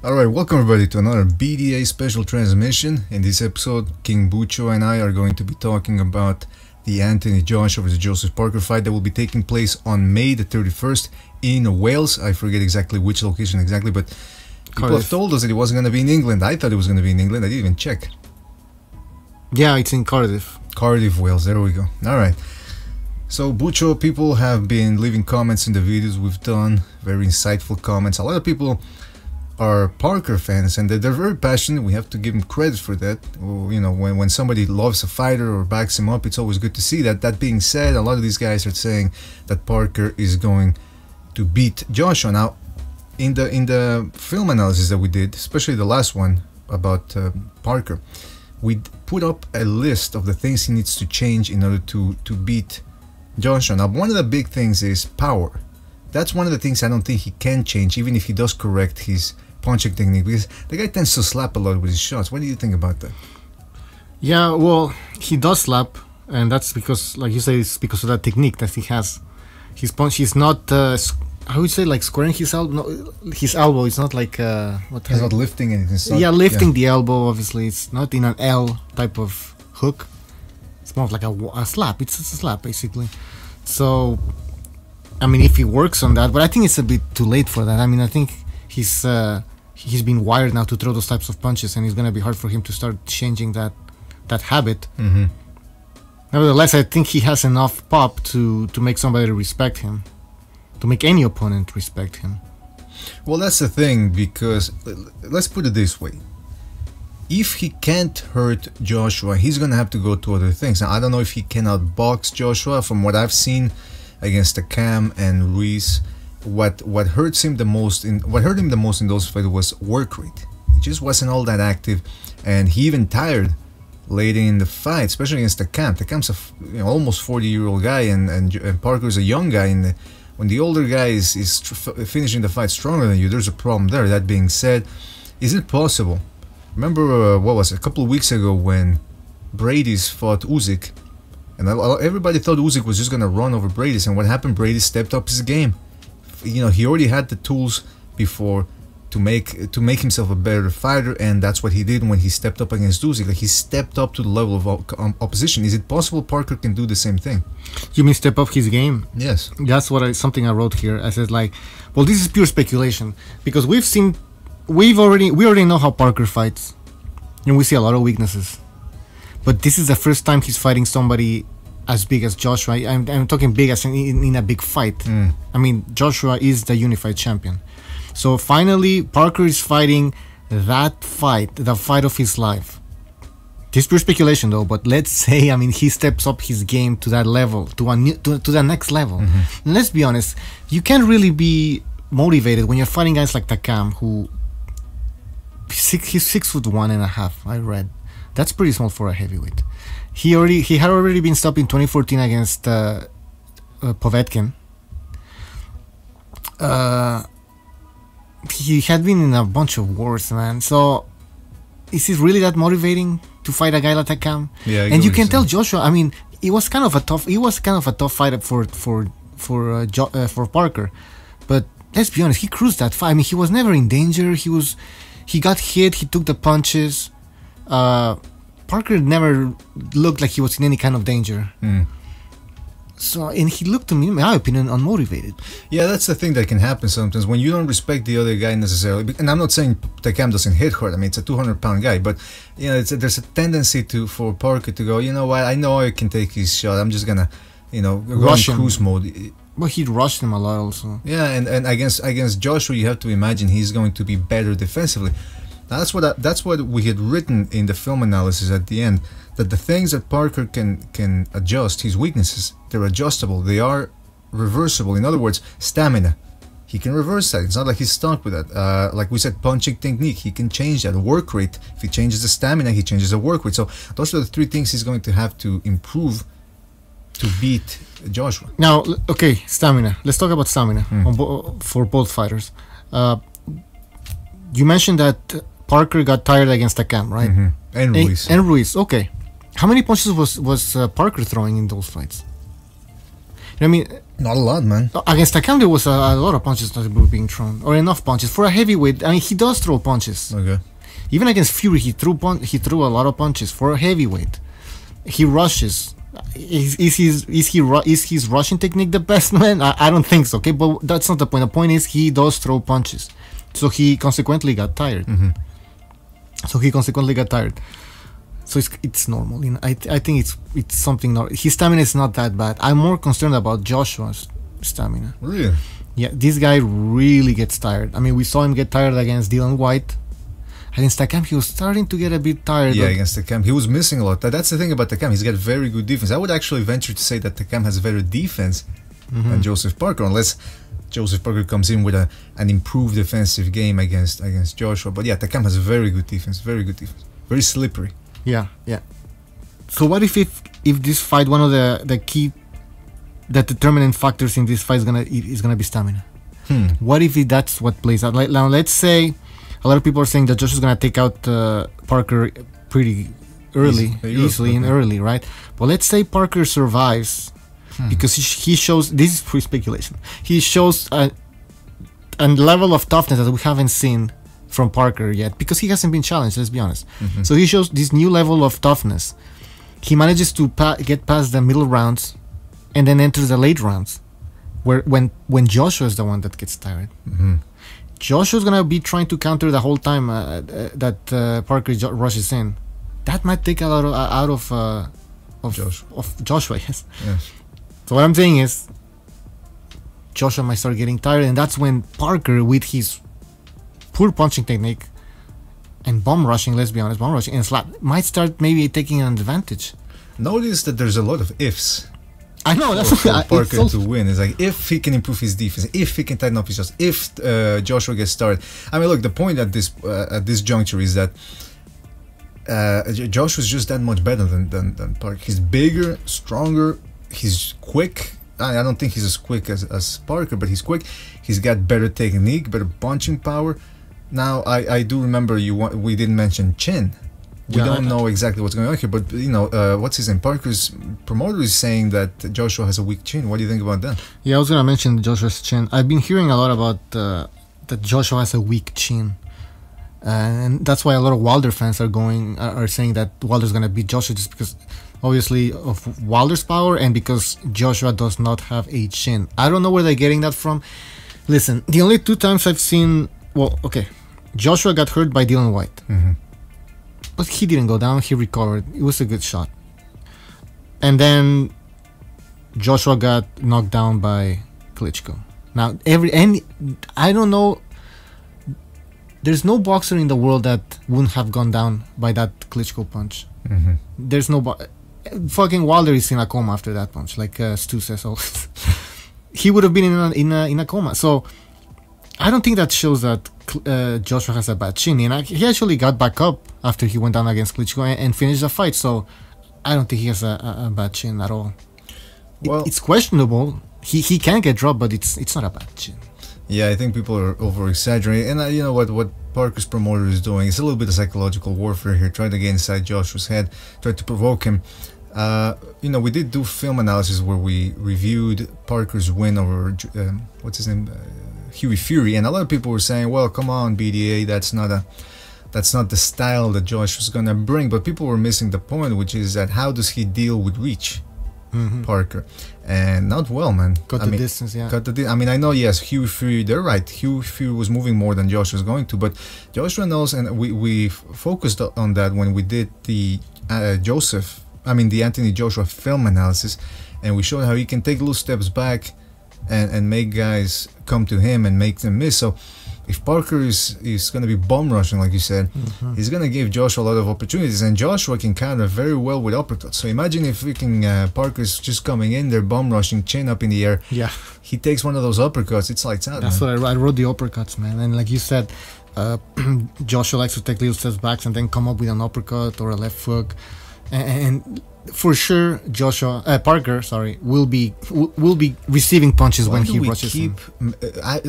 Alright, welcome everybody to another BDA special transmission. In this episode, King Bucho and I are going to be talking about the Anthony Joshua vs Joseph Parker fight that will be taking place on May the 31st in Wales. I forget exactly which location exactly, but people have told us that it wasn't going to be in England. I thought it was going to be in England. I didn't even check. Yeah, it's in Cardiff. Cardiff, Wales. There we go. Alright. So Bucho, people have been leaving comments in the videos we've done. Very insightful comments. A lot of people are Parker fans and they're very passionate. We have to give them credit for that. You know, when somebody loves a fighter or backs him up, it's always good to see that. That being said, a lot of these guys are saying that Parker is going to beat Joshua. Now, in the film analysis that we did, especially the last one about Parker, we put up a list of the things he needs to change in order to beat Joshua. Now, one of the big things is power. That's one of the things I don't think he can change, even if he does correct his punching technique, because the guy tends to slap a lot with his shots. What do you think about that? Yeah, well, he does slap, and that's because, like you say, it's because of that technique that he has. His punch, he's not, how would you say, like squaring his elbow? No, his elbow is not like, He's not lifting anything. Yeah, lifting the elbow, obviously. It's not in an L type of hook. It's more of like a slap. It's a slap, basically. So, I mean, if he works on that, but I think it's a bit too late for that. I mean, I think he's been wired now to throw those types of punches, and it's gonna be hard for him to start changing that habit. Nevertheless, I think he has enough pop to make somebody respect him, to make any opponent respect him. Well, that's the thing, because let's put it this way: if he can't hurt Joshua, he's gonna have to go to other things. Now, I don't know if he cannot box Joshua. From what I've seen against the Cam and Ruiz, what hurt him the most in those fights was work rate. He just wasn't all that active, and he even tired late in the fight, especially against the Cam. The Cam's a almost 40-year-old guy, and Parker's a young guy. And when the older guy is finishing the fight stronger than you, there's a problem there. That being said, is it possible? Remember what was it, a couple of weeks ago when Brady's fought Usyk, and everybody thought Usyk was just gonna run over Brady's, and what happened? Brady stepped up his game. You know, he already had the tools before to make himself a better fighter, and that's what he did when he stepped up against Usyk. Like, he stepped up to the level of opposition. Is it possible Parker can do the same thing? You mean step up his game? Yes. That's something I wrote here. I said, like, well, this is pure speculation, because we already know how Parker fights, and we see a lot of weaknesses. But this is the first time he's fighting somebody as big as Joshua. I'm talking big as in a big fight. I mean, Joshua is the unified champion. So finally, Parker is fighting that fight, the fight of his life. This is pure speculation though, but let's say, I mean, he steps up his game to that level, to the next level. And let's be honest, you can't really be motivated when you're fighting guys like Takam, who he's 6'1.5". I read. That's pretty small for a heavyweight. He had already been stopped in 2014 against Povetkin. He had been in a bunch of wars, man. So is it really that motivating to fight a guy like Takam? Yeah, and you can tell Joshua. I mean, it was kind of a tough fight for Parker. But let's be honest, he cruised that fight. I mean, he was never in danger. He got hit. He took the punches. Parker never looked like he was in any kind of danger. So, and he looked, to me, in my opinion, unmotivated. Yeah, that's the thing that can happen sometimes when you don't respect the other guy necessarily. And I'm not saying Takam doesn't hit hard. I mean, it's a 200-pound guy, but you know, there's a tendency for Parker to go, you know what? I know I can take his shot. I'm just gonna, you know, go in cruise mode. But he rushed him a lot also. Yeah, and against Joshua, you have to imagine he's going to be better defensively. Now, that's what we had written in the film analysis at the end, that the things that Parker can adjust, his weaknesses, they're adjustable, they are reversible. In other words, stamina, he can reverse that. It's not like he's stuck with that. Like we said, punching technique, he can change that. Work rate, if he changes the stamina, he changes the work rate. So those are the three things he's going to have to improve to beat Joshua. Now, okay, stamina. Let's talk about stamina for both fighters. You mentioned that Parker got tired against Takam, right? And Ruiz. And Ruiz, okay. How many punches was Parker throwing in those fights? I mean, Not a lot, man. against Takam there was a lot of punches that were being thrown, or enough punches for a heavyweight. I mean, he does throw punches. Okay. Even against Fury, he threw a lot of punches for a heavyweight. He rushes. Is his rushing technique the best, man? I don't think so. Okay, but that's not the point. The point is he does throw punches, so he consequently got tired. So it's normal. You know, I think it's something. His stamina is not that bad. I'm more concerned about Joshua's stamina. Really? Yeah, this guy really gets tired. I mean, we saw him get tired against Dylan White. Against Takam, he was starting to get a bit tired. Yeah, against Takam, he was missing a lot. That's the thing about Takam. He's got very good defense. I would actually venture to say that Takam has better defense than Joseph Parker, unless Joseph Parker comes in with an improved defensive game against Joshua. But yeah, Takam has very good defense. Very slippery. Yeah. So what if this fight, one of the key, the determinant factors in this fight is gonna be stamina? What if that's what plays out? Like, now, let's say a lot of people are saying that Josh is gonna take out Parker pretty easily and early, right? But let's say Parker survives because he shows. This is free speculation. He shows a level of toughness that we haven't seen from Parker yet, because he hasn't been challenged, let's be honest. So he shows this new level of toughness. He manages to get past the middle rounds and then enters the late rounds, where when Joshua is the one that gets tired. Joshua's gonna be trying to counter the whole time that Parker rushes in. That might take a lot out of Joshua. Yes. So what I'm saying is Joshua might start getting tired, and that's when Parker, with his poor punching technique and bomb rushing, let's be honest, and slap, might start maybe taking an advantage. Notice that there's a lot of ifs. I know, that's for Parker to win. It's like, if he can improve his defense, if he can tighten up his shots, if Joshua gets started. I mean, look, the point at this juncture is that Joshua's just that much better than Parker. He's bigger, stronger, he's quick. I don't think he's as quick as Parker, but he's quick. He's got better technique, better punching power. Now, I do remember we didn't mention chin. We don't know exactly what's going on here, but you know, what's his name? Parker's promoter is saying that Joshua has a weak chin. What do you think about that? Yeah, I was gonna mention Joshua's chin. I've been hearing a lot about that Joshua has a weak chin, and that's why a lot of Wilder fans are saying that Wilder's gonna beat Joshua, just because, obviously, of Wilder's power and because Joshua does not have a chin. I don't know where they're getting that from. Listen, the only two times I've seen, Joshua got hurt by Dylan White. But he didn't go down, he recovered. It was a good shot. And then Joshua got knocked down by Klitschko. Now, I don't know, there's no boxer in the world that wouldn't have gone down by that Klitschko punch. There's no fucking Wilder is in a coma after that punch, like Stu says always. He would have been in a coma. So I don't think that shows that Joshua has a bad chin. And he actually got back up after he went down against Klitschko and finished the fight. So I don't think he has a bad chin at all. Well, it's questionable. He can get dropped, but it's not a bad chin. Yeah, I think people are over exaggerating. And you know what Parker's promoter is doing? It's a little bit of psychological warfare here, trying to get inside Joshua's head, trying to provoke him. You know, we did do film analysis where we reviewed Parker's win over what's his name, Huey Fury, and a lot of people were saying, "Well, come on, BDA, that's not the style that Joshua's gonna bring." But people were missing the point, which is that how does he deal with reach, Parker, and not well, man. Cut the distance, yeah. I mean, I know, yes, Huey Fury, they're right. Huey Fury was moving more than Joshua's going to, but Joshua knows, and we focused on that when we did the the Anthony Joshua film analysis, and we showed how he can take little steps back and make guys come to him and make them miss. So if Parker is going to be bomb rushing, like you said, he's going to give Joshua a lot of opportunities, and Joshua can counter very well with uppercuts. So imagine if Parker's just coming in there, bomb rushing, chin up in the air. Yeah, he takes one of those uppercuts, it's lights out. That's what I wrote, the uppercuts, man. And like you said, Joshua likes to take little steps back and then come up with an uppercut or a left hook. And for sure, Parker will be receiving punches when he rushes in.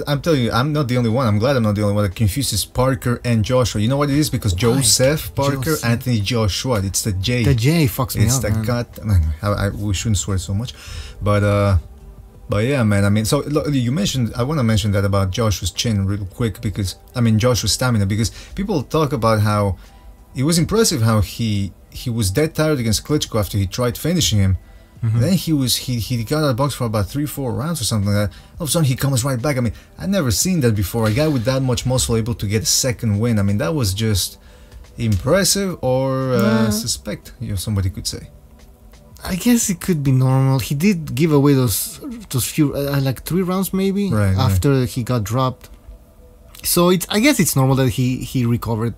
I'm telling you, I'm not the only one. I'm glad I'm not the only one that confuses Parker and Joshua. You know what it is? Because Joseph Parker, Anthony Joshua. It's the J. The J fucks me up. It's the cut. We shouldn't swear so much, but But yeah, man, I mean, so look, you mentioned, I want to mention that about Joshua's chin real quick because, I mean, Joshua's stamina, because people talk about how it was impressive how he was dead tired against Klitschko after he tried finishing him. And then he got out of the box for about 3-4 rounds or something like that. All of a sudden he comes right back. I mean, I've never seen that before. A guy with that much muscle able to get a second win. I mean, that was just impressive or suspect, somebody could say. I guess it could be normal. He did give away those few like 3 rounds maybe after he got dropped. So I guess it's normal that he recovered.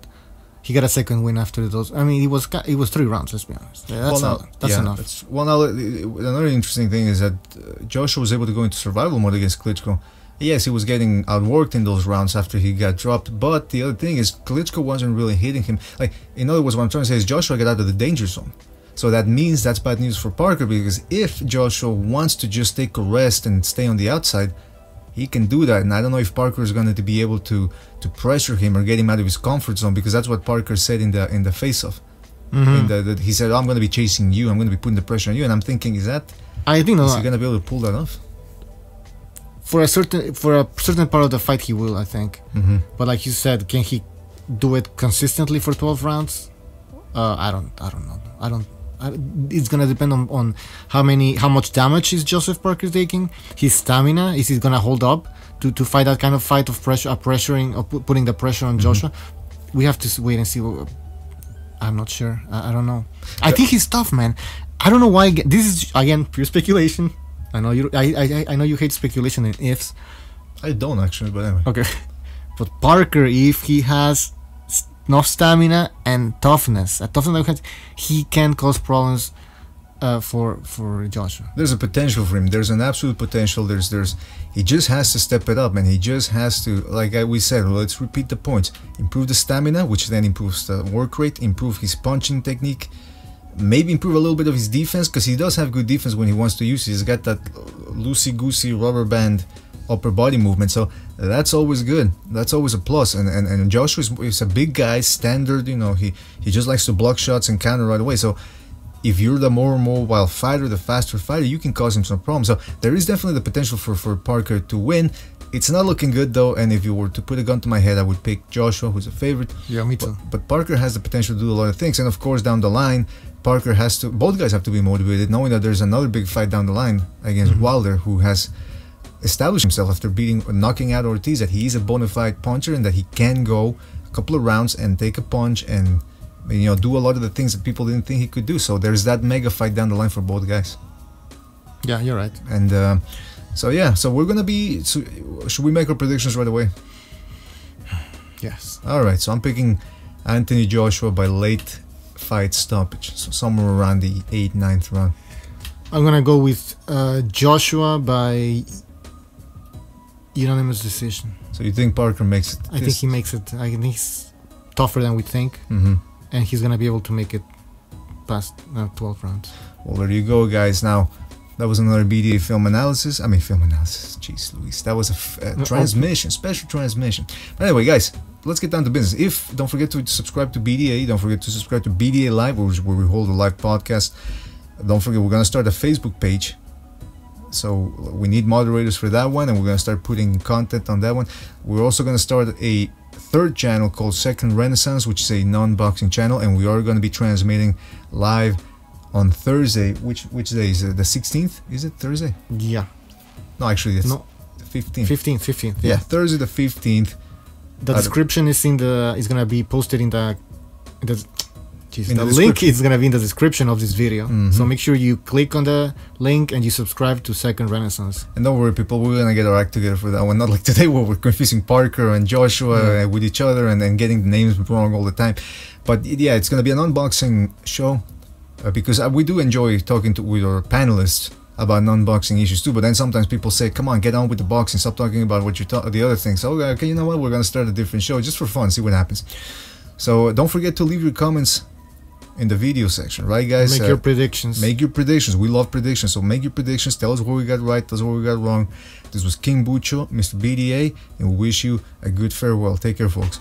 He got a second win after those. I mean, it was 3 rounds. Let's be honest. Yeah, that's enough. Now another interesting thing is that Joshua was able to go into survival mode against Klitschko. Yes, he was getting outworked in those rounds after he got dropped. But the other thing is Klitschko wasn't really hitting him. Like, in other words, what I'm trying to say is Joshua got out of the danger zone. So that means that's bad news for Parker, because if Joshua wants to just take a rest and stay on the outside, he can do that. And I don't know if Parker is going to be able to pressure him or get him out of his comfort zone, because that's what Parker said in the face-off. He said, I'm going to be chasing you, I'm going to be putting the pressure on you. And I'm thinking, is he going to be able to pull that off? For a certain part of the fight, he will, I think. But like you said, can he do it consistently for 12 rounds? I don't know. It's gonna depend on how much damage is Joseph Parker taking. His stamina, is he gonna hold up to fight that kind of fight of pressuring or putting the pressure on Joshua? We have to wait and see. I'm not sure. I don't know. I think he's tough, man. I don't know why. This is again pure speculation. I know you. I know you hate speculation and ifs. I don't actually, but anyway. Okay, but Parker, if he has enough stamina and toughness, he can cause problems for Joshua. There's a potential for him. There's an absolute potential. He just has to step it up, and he just has to, like we said, let's repeat the points. Improve the stamina, which then improves the work rate, improve his punching technique, maybe improve a little bit of his defense, because he does have good defense when he wants to use it. He's got that loosey-goosey rubber band upper body movement, so that's always good. That's always a plus. And Joshua is a big guy, standard, he just likes to block shots and counter right away. So if you're the more mobile fighter, the faster fighter, you can cause him some problems. So there is definitely the potential for Parker to win. It's not looking good though, and if you were to put a gun to my head, I would pick Joshua, who's a favorite. Yeah, me too. But Parker has the potential to do a lot of things, and of course down the line, both guys have to be motivated, knowing that there's another big fight down the line against Wilder, who has established himself after knocking out Ortiz, that he is a bona fide puncher and that he can go a couple of rounds and take a punch and do a lot of the things that people didn't think he could do. So there's that mega fight down the line for both guys. Yeah, you're right. And so we're gonna be. So should we make our predictions right away? Yes. All right. So I'm picking Anthony Joshua by late fight stoppage, so somewhere around the 8th, 9th round. I'm gonna go with Joshua by unanimous decision. So you think Parker makes it? I think he makes it. I think he's tougher than we think, and he's gonna be able to make it past 12 rounds. Well, there you go, guys. Now, that was another BDA film analysis. Jeez Louise, that was a transmission, special transmission. But anyway, guys, let's get down to business. Don't forget to subscribe to BDA. Don't forget to subscribe to BDA Live, where we hold a live podcast. Don't forget, we're gonna start a Facebook page. So we need moderators for that one, and we're going to start putting content on that one. We're also going to start a third channel called Second Renaissance, which is a non-boxing channel, and we are going to be transmitting live on Thursday. Which day is it? The 16th? Is it Thursday? Yeah. No, actually, it's the 15th. 15th. Yeah, Thursday the 15th. The description is going to be posted in the link is going to be in the description of this video. So make sure you click on the link and you subscribe to Second Renaissance. And don't worry, people, we're going to get our act together for that one. Not like today where we're confusing Parker and Joshua with each other and then getting the names wrong all the time. But yeah, it's going to be an unboxing show because we do enjoy talking with our panelists about non-boxing issues too. But then sometimes people say, come on, get on with the boxing, stop talking about what the other things. So okay, you know what, we're going to start a different show just for fun, see what happens. So don't forget to leave your comments in the video section, right, guys? Make your predictions. Make your predictions. We love predictions, so make your predictions. Tell us what we got right, tell us what we got wrong. This was King Bucho, Mr.BDA, and we wish you a good farewell. Take care, folks.